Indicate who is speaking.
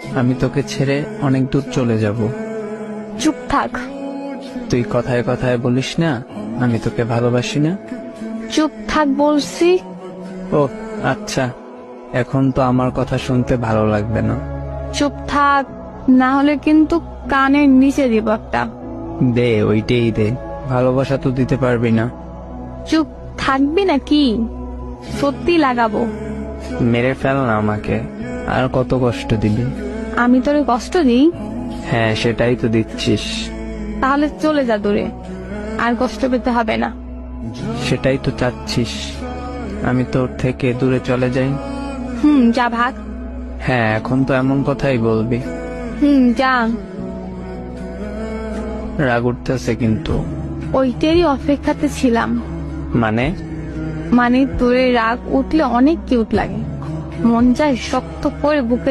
Speaker 1: আমি তোকে ছেড়ে অনেক দূর চলে যাব।
Speaker 2: চুপ থাক।
Speaker 1: তুই কথায় কথায় বলিস না আমি তোকে ভালোবাসি না।
Speaker 2: চুপ থাক বলছি।
Speaker 1: ও আচ্ছা, এখন তো আমার কথা শুনতে ভালো লাগবে না।
Speaker 2: চুপ থাক, না হলে কিন্তু কানের নিচে দিব একটা।
Speaker 1: দে, ওইটাই দে। ভালোবাসা তো দিতে পারবি না।
Speaker 2: চুপ থাকবি নাকি? সত্যি লাগাবো।
Speaker 1: মেরে ফেল না আমাকে, আর কত কষ্ট দিবি?
Speaker 2: আমি তোরে কষ্ট দিই?
Speaker 1: হ্যাঁ, সেটাই তো দিচ্ছিস।
Speaker 2: তাহলে চলে যা দূরে, আর কষ্ট পেতে হবে না।
Speaker 1: সেটাই তো চাচ্ছিস, আমি তোর থেকে দূরে চলে যাই।
Speaker 2: যা ভাগ।
Speaker 1: হ্যাঁ, এখন তো এমন কথাই বলবি?
Speaker 2: যা।
Speaker 1: রাগ উঠতেছে কিন্তু।
Speaker 2: ওইটারই অপেক্ষাতে ছিলাম।
Speaker 1: মানে
Speaker 2: তোরে রাগ উঠলে অনেক কিউট লাগে, মন চায় শক্ত করে বুকে